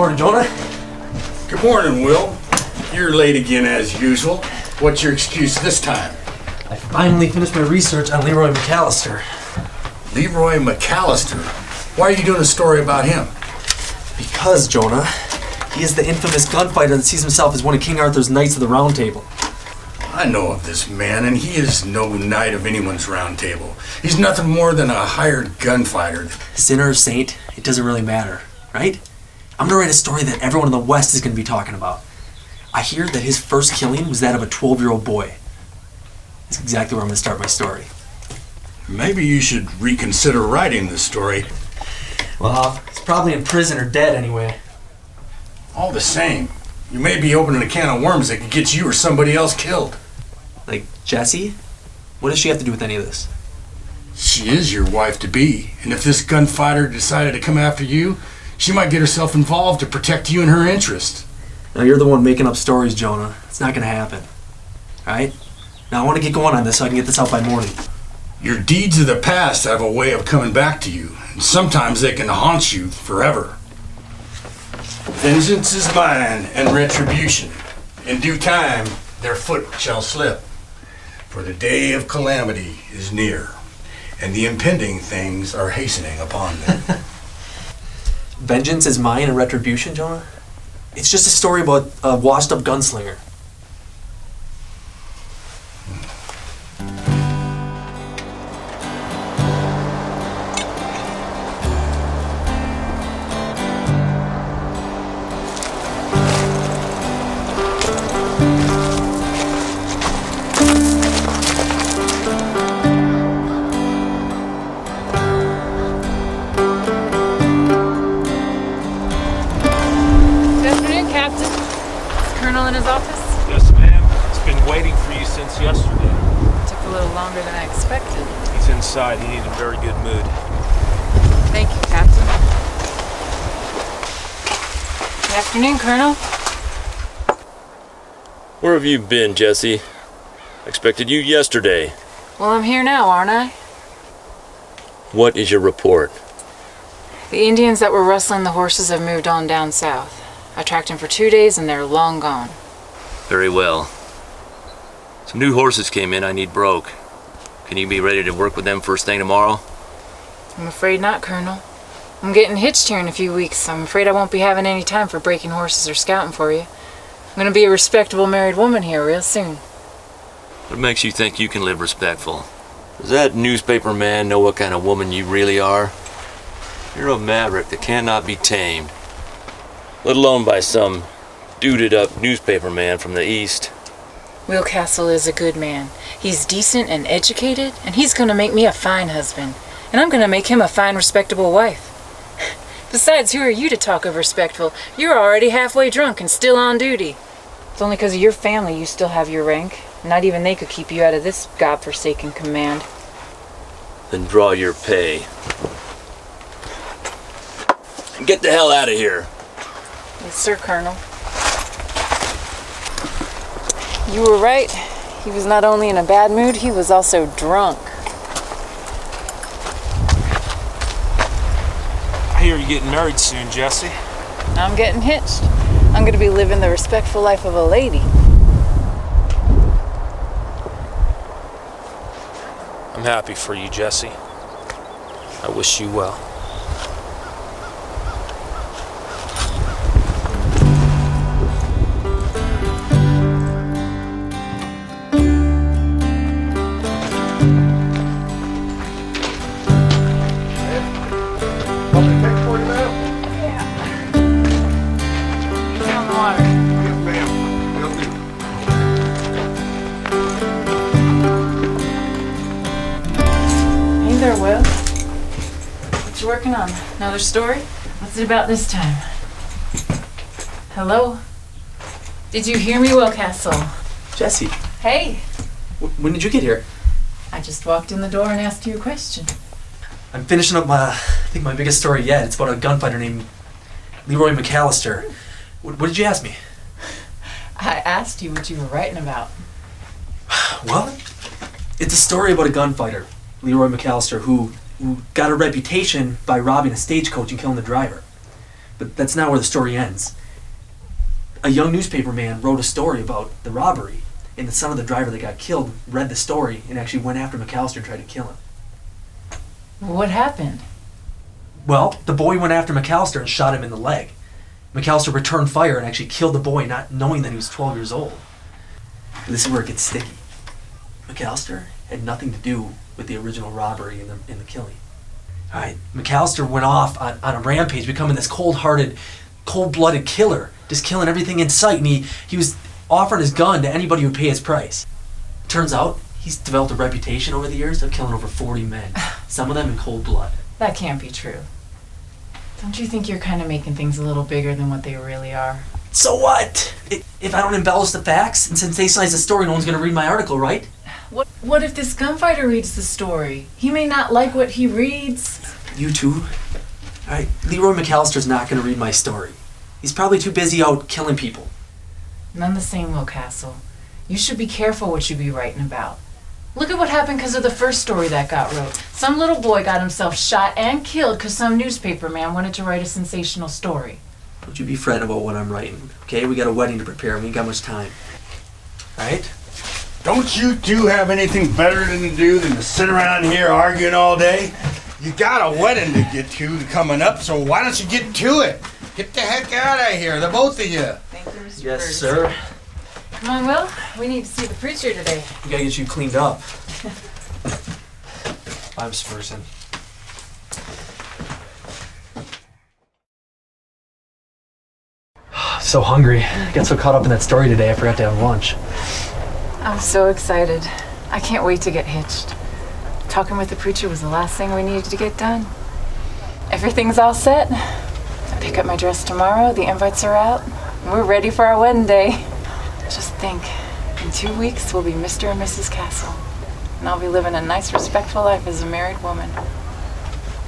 morning, Jonah. Good morning, Will. You're late again as usual. What's your excuse this time? I finally finished my research on Leroy McAllister. Leroy McAllister? Why are you doing a story about him? Because, Jonah, he is the infamous gunfighter that sees himself as one of King Arthur's Knights of the Round Table. I know of this man, and he is no knight of anyone's round table. He's nothing more than a hired gunfighter. Sinner or saint, it doesn't really matter, right? I'm gonna write a story that everyone in the West is gonna be talking about. I hear that his first killing was that of a 12-year-old boy. That's exactly where I'm gonna start my story. Maybe you should reconsider writing this story. Well, he's probably in prison or dead anyway. All the same, you may be opening a can of worms that could get you or somebody else killed. Like Jessie? What does she have to do with any of this? She is your wife-to-be, and if this gunfighter decided to come after you, she might get herself involved to protect you and her interest. Now you're the one making up stories, Jonah. It's not gonna happen. Alright? Now I want to get going on this so I can get this out by morning. Your deeds of the past have a way of coming back to you, and sometimes they can haunt you forever. Vengeance is mine, and retribution. In due time, their foot shall slip. For the day of calamity is near, and the impending things are hastening upon them. Vengeance is mine and retribution, Jonah? It's just a story about a washed-up gunslinger. In his office? Yes, ma'am. It's been waiting for you since yesterday. Took a little longer than I expected. He's inside. He needs a very good mood. Thank you, Captain. Good afternoon, Colonel. Where have you been, Jesse? I expected you yesterday. Well, I'm here now, aren't I? What is your report? The Indians that were rustling the horses have moved on down south. I tracked them for 2 days and they're long gone. Very well. Some new horses came in I need broke. Can you be ready to work with them first thing tomorrow? I'm afraid not, Colonel. I'm getting hitched here in a few weeks. I'm afraid I won't be having any time for breaking horses or scouting for you. I'm gonna be a respectable married woman here real soon. What makes you think you can live respectful? Does that newspaper man know what kind of woman you really are? You're a maverick that cannot be tamed. Let alone by some duded-up newspaper man from the East. Will Castle is a good man. He's decent and educated, and he's gonna make me a fine husband. And I'm gonna make him a fine, respectable wife. Besides, who are you to talk of respectful? You're already halfway drunk and still on duty. It's only because of your family you still have your rank. Not even they could keep you out of this godforsaken command. Then draw your pay. And get the hell out of here. Yes, sir, Colonel. You were right. He was not only in a bad mood, he was also drunk. I hear you're getting married soon, Jesse. I'm getting hitched. I'm gonna be living the respectful life of a lady. I'm happy for you, Jesse. I wish you well. Hey there, Will. What you working on? Another story? What's it about this time? Hello? Did you hear me, Will Castle? Jesse, Hey! when did you get here? I just walked in the door and asked you a question. I'm finishing up I think my biggest story yet. It's about a gunfighter named Leroy McAllister. What did you ask me? I asked you what you were writing about. Well, it's a story about a gunfighter, Leroy McAllister, who got a reputation by robbing a stagecoach and killing the driver. But that's not where the story ends. A young newspaper man wrote a story about the robbery, and the son of the driver that got killed read the story and actually went after McAllister and tried to kill him. What happened? Well, the boy went after McAllister and shot him in the leg. McAllister returned fire and actually killed the boy, not knowing that he was 12 years old. But this is where it gets sticky. McAllister had nothing to do with the original robbery and the killing. All right, McAllister went off on a rampage, becoming this cold-hearted, cold-blooded killer, just killing everything in sight, and he was offering his gun to anybody who would pay his price. Turns out, he's developed a reputation over the years of killing over 40 men, some of them in cold blood. That can't be true. Don't you think you're kind of making things a little bigger than what they really are? So what? If I don't embellish the facts and sensationalize the story, no one's going to read my article, right? What if this gunfighter reads the story? He may not like what he reads. You too? Alright, Leroy McAllister's not going to read my story. He's probably too busy out killing people. None the same, Will Castle. You should be careful what you be writing about. Look at what happened because of the first story that got wrote. Some little boy got himself shot and killed because some newspaper man wanted to write a sensational story. Don't you be fretting about what I'm writing, okay? We got a wedding to prepare. We ain't got much time. Alright? Don't you two have anything better to do than to sit around here arguing all day? You got a wedding to get to coming up, so why don't you get to it? Get the heck out of here, the both of you. Thank you, Mr. Yes, Ferguson. sir. Come on, Will. We need to see the preacher today. We gotta get you cleaned up. Bye, Mr. Ferguson. So hungry. I got so caught up in that story today, I forgot to have lunch. I'm so excited. I can't wait to get hitched. Talking with the preacher was the last thing we needed to get done. Everything's all set. I pick up my dress tomorrow, the invites are out, and we're ready for our wedding day. Just think, in 2 weeks we'll be Mr. and Mrs. Castle, and I'll be living a nice, respectful life as a married woman.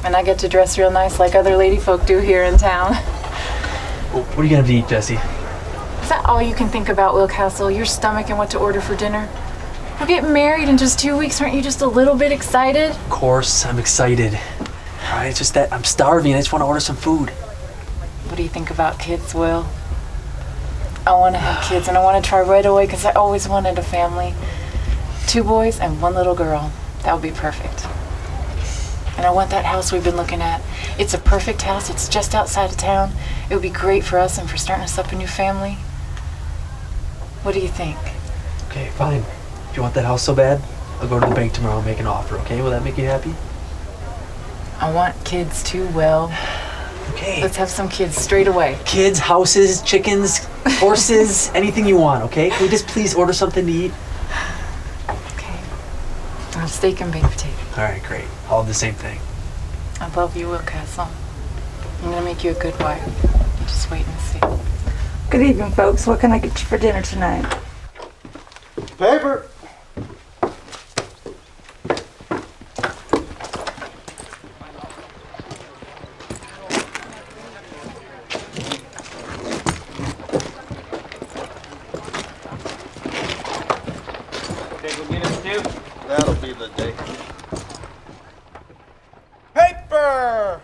And I get to dress real nice like other lady folk do here in town. Well, what are you gonna have to eat, Jesse? Is that all you can think about, Will Castle? Your stomach and what to order for dinner? We're getting married in just 2 weeks. Aren't you just a little bit excited? Of course, I'm excited. Alright, it's just that I'm starving. I just want to order some food. What do you think about kids, Will? I want to have kids, and I want to try right away because I always wanted a family. 2 boys and 1 little girl. That would be perfect. And I want that house we've been looking at. It's a perfect house. It's just outside of town. It would be great for us and for starting us up a new family. What do you think? Okay, fine. If you want that house so bad, I'll go to the bank tomorrow and make an offer, okay? Will that make you happy? I want kids too, Will. Okay. Let's have some kids straight away. Kids, houses, chickens, horses, anything you want, okay? Can we just please order something to eat? Okay. I'll have steak and baked potato. Alright, great. All the same thing. I love you, Will Castle. I'm gonna make you a good wife. You just wait and see. Good evening, folks. What can I get you for dinner tonight? Paper. That'll be the day. Paper!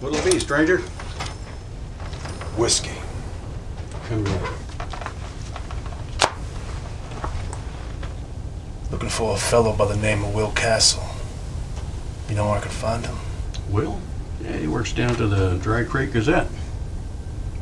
What'll it be, stranger? Whiskey. Come here. Looking for a fellow by the name of Will Castle. You know where I can find him? Will? Yeah, he works down to the Dry Creek Gazette.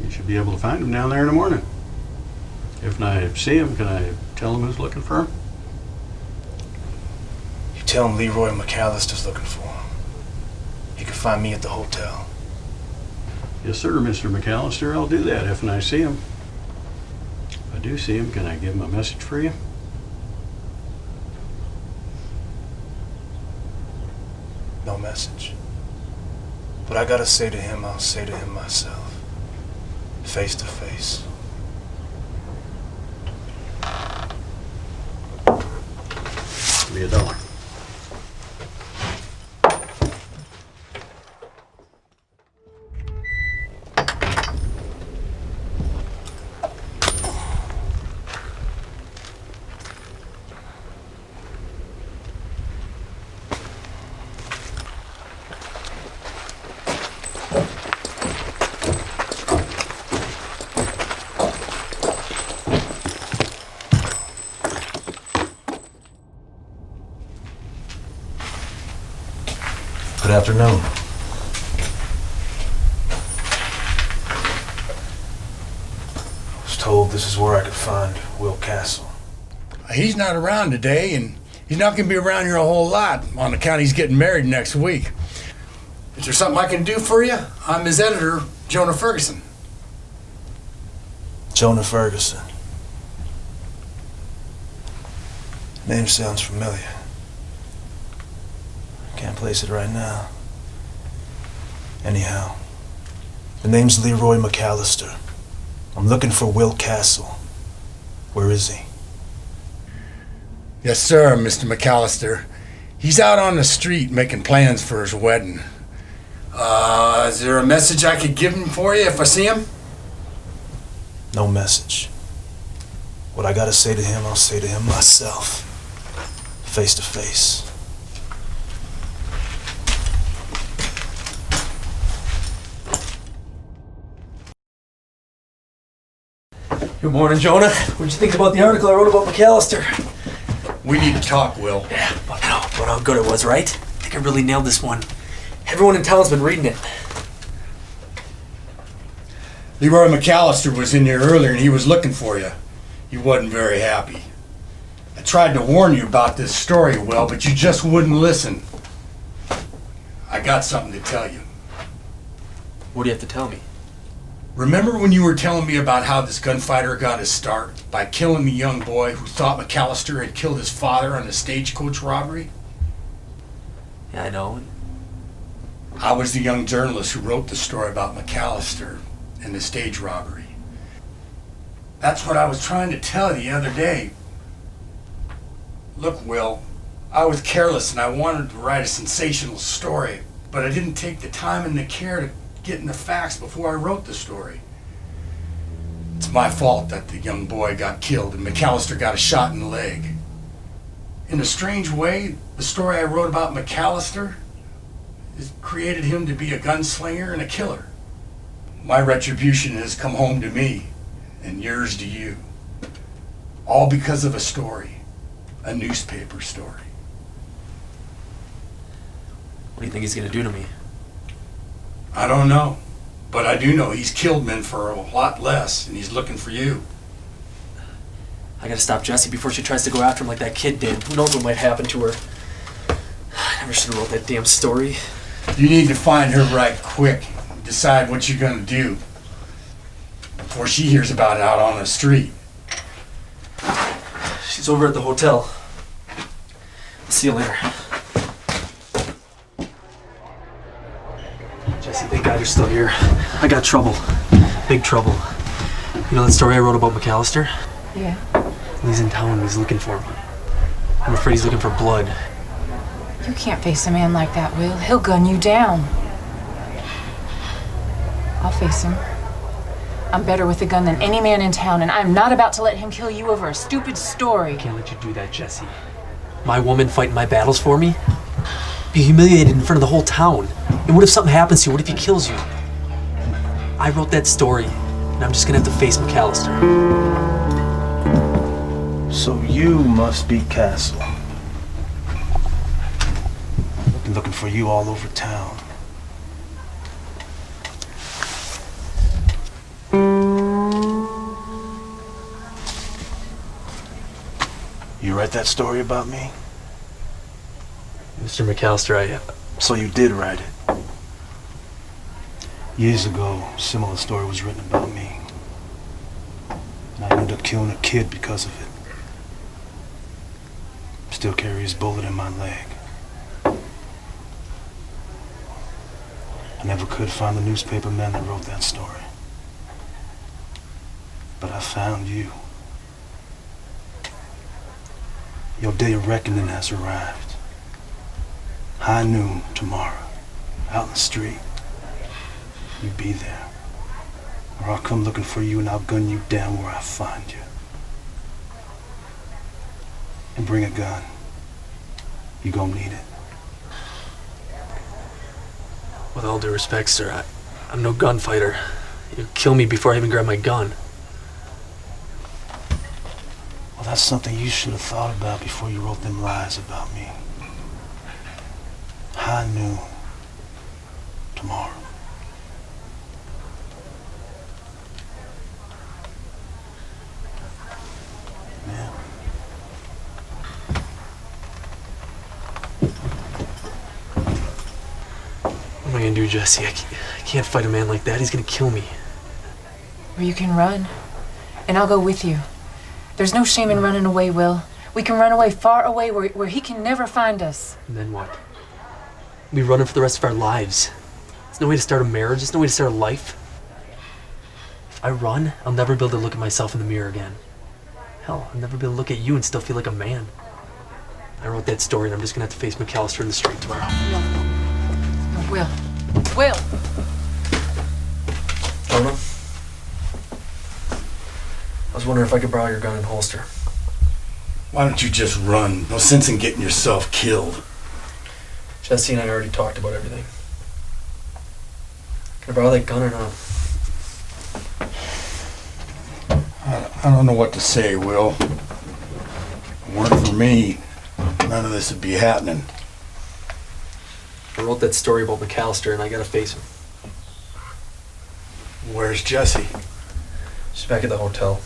You should be able to find him down there in the morning. If I see him, can I tell him who's looking for him? You tell him Leroy McAllister's looking for him. He can find me at the hotel. Yes, sir, Mr. McAllister. I'll do that if I see him. If I do see him, can I give him a message for you? No message. What I gotta say to him, I'll say to him myself. Face to face. Give me $1. Good afternoon. I was told this is where I could find Will Castle. He's not around today, and he's not going to be around here a whole lot on account he's getting married next week. Is there something I can do for you? I'm his editor, Jonah Ferguson. Jonah Ferguson. Name sounds familiar. Can't place it right now. Anyhow, the name's Leroy McAllister. I'm looking for Will Castle. Where is he? Yes, sir, Mr. McAllister. He's out on the street making plans for his wedding. Is there a message I could give him for you if I see him? No message. What I gotta say to him, I'll say to him myself. Face to face. Good morning, Jonah. What'd you think about the article I wrote about McAllister? We need to talk, Will. Yeah, but how good it was, right? I think I really nailed this one. Everyone in town's been reading it. Leroy McAllister was in here earlier and he was looking for you. He wasn't very happy. I tried to warn you about this story, Will, but you just wouldn't listen. I got something to tell you. What do you have to tell me? Remember when you were telling me about how this gunfighter got his start? By killing the young boy who thought McAllister had killed his father on a stagecoach robbery? Yeah, I know. I was the young journalist who wrote the story about McAllister and the stage robbery. That's what I was trying to tell you the other day. Look, Will, I was careless and I wanted to write a sensational story, but I didn't take the time and the care to get in the facts before I wrote the story. It's my fault that the young boy got killed and McAllister got a shot in the leg. In a strange way, the story I wrote about McAllister has created him to be a gunslinger and a killer. My retribution has come home to me, and yours to you. All because of a story. A newspaper story. What do you think he's gonna do to me? I don't know, but I do know he's killed men for a lot less, and he's looking for you. I gotta stop Jessie before she tries to go after him like that kid did. Who knows what might happen to her? I never should have wrote that damn story. You need to find her right quick. Decide what you're gonna do before she hears about it out on the street. She's over at the hotel. I'll see you later. Jesse, thank God you're still here. I got trouble. Big trouble. You know that story I wrote about McAllister? Yeah. He's in town and he's looking for me. I'm afraid he's looking for blood. You can't face a man like that, Will. He'll gun you down. I'll face him. I'm better with a gun than any man in town, and I'm not about to let him kill you over a stupid story. I can't let you do that, Jesse. My woman fighting my battles for me? Be humiliated in front of the whole town. And what if something happens to you? What if he kills you? I wrote that story, and I'm just gonna have to face McAllister. So you must be Castle. I've been looking for you all over town. You write that story about me? Mr. McAllister, So you did write it. Years ago, a similar story was written about me. And I ended up killing a kid because of it. Still carry his bullet in my leg. I never could find the newspaper man that wrote that story. But I found you. Your day of reckoning has arrived. High noon tomorrow, out in the street. You be there. Or I'll come looking for you and I'll gun you down where I find you. And bring a gun. You gon' need it. with all due respect, sir, I'm no gunfighter. You'll kill me before I even grab my gun. Well, that's something you should have thought about before you wrote them lies about me. High noon tomorrow. Man. What am I gonna do, Jesse? I can't fight a man like that. He's gonna kill me. Or you can run, and I'll go with you. There's no shame in running away, Will. We can run away, far away, where he can never find us. And then what? We'll be running for the rest of our lives. There's no way to start a marriage. There's no way to start a life. If I run, I'll never be able to look at myself in the mirror again. Hell, I'll never be able to look at you and still feel like a man. I wrote that story, and I'm just gonna have to face McAllister in the street tomorrow. No, Will. Will! Jonah? I was wondering if I could borrow your gun and holster. Why don't you just run? No sense in getting yourself killed. Jesse and I already talked about everything. Can I borrow that gun or not? I don't know what to say, Will. If it weren't for me, none of this would be happening. I wrote that story about McAllister and I gotta face him. Where's Jessie? She's back at the hotel,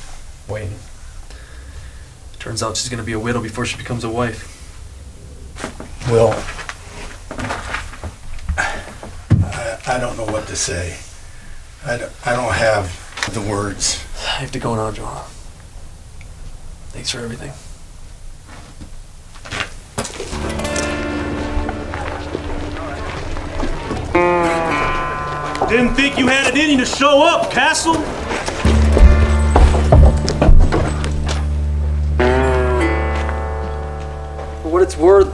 waiting. Turns out she's gonna be a widow before she becomes a wife. Will, I don't know what to say. I don't have the words. I have to go now, Jonah. Thanks for everything. Didn't think you had it in you to show up, Castle? For what it's worth,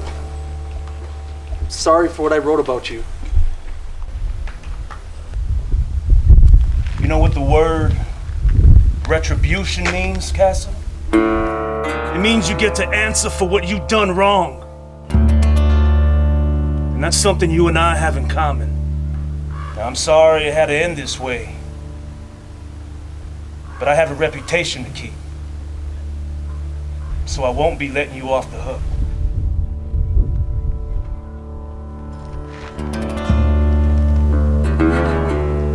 I'm sorry for what I wrote about you. You know what the word retribution means, Castle? It means you get to answer for what you've done wrong. And that's something you and I have in common. Now, I'm sorry it had to end this way, but I have a reputation to keep, so I won't be letting you off the hook.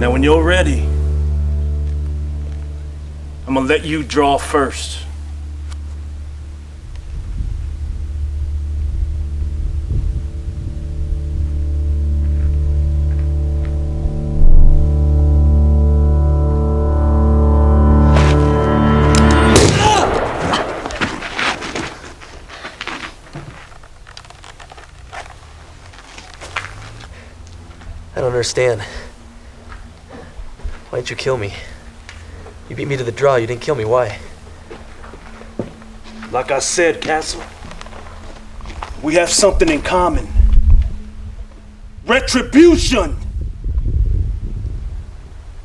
Now, when you're ready, I'm gonna let you draw first. I don't understand. Why'd you kill me? You beat me to the draw, you didn't kill me, why? Like I said, Castle, we have something in common. Retribution!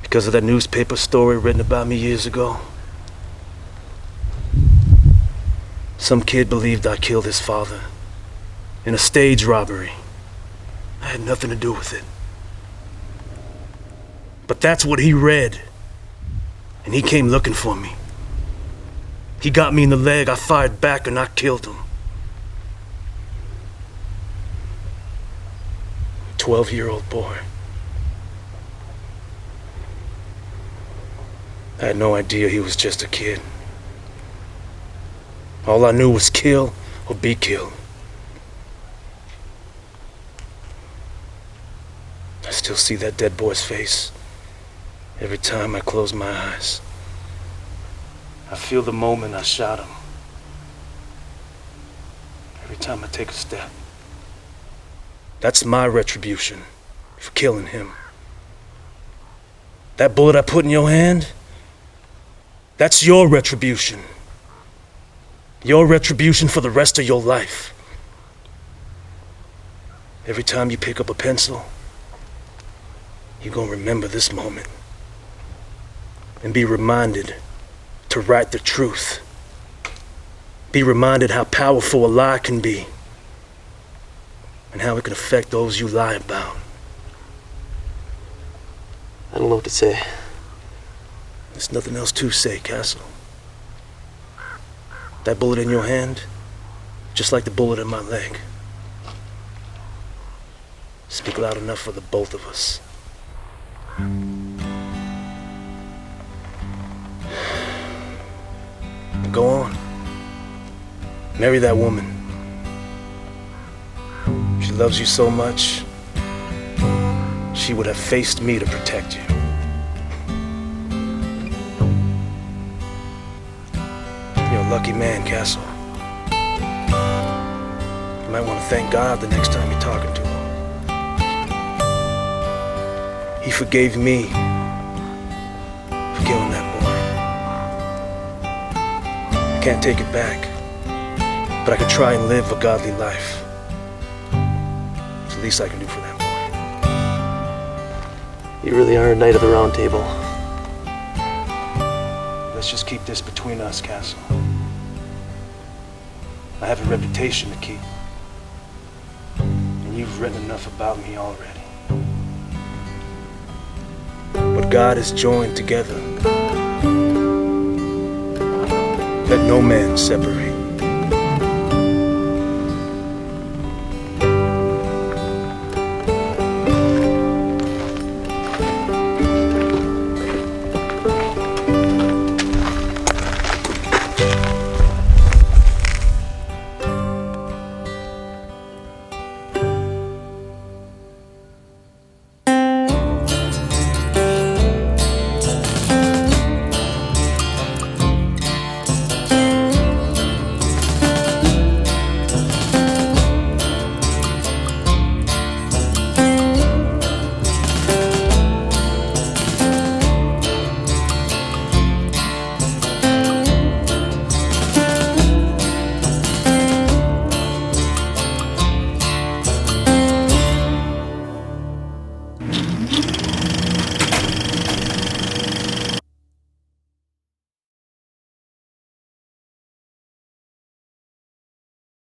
Because of that newspaper story written about me years ago. Some kid believed I killed his father in a stage robbery. I had nothing to do with it. But that's what he read. And he came looking for me. He got me in the leg, I fired back, and I killed him. 12-year-old boy. I had no idea he was just a kid. All I knew was kill or be killed. I still see that dead boy's face every time I close my eyes. I feel the moment I shot him. Every time I take a step. That's my retribution for killing him. That bullet I put in your hand, that's your retribution. Your retribution for the rest of your life. Every time you pick up a pencil, you're gonna remember this moment and be reminded to write the truth. Be reminded how powerful a lie can be and how it can affect those you lie about. I don't know what to say. There's nothing else to say, Castle. That bullet in your hand, just like the bullet in my leg, speak loud enough for the both of us. Go on. Marry that woman. She loves you so much, she would have faced me to protect you. You're a lucky man, Castle. You might want to thank God the next time you're talking to him. He forgave me for killing that boy. I can't take it back, but I could try and live a godly life. It's the least I can do for that boy. You really are a knight of the round table. Let's just keep this between us, Castle. I have a reputation to keep, and you've written enough about me already. What God has joined together, let no man separate.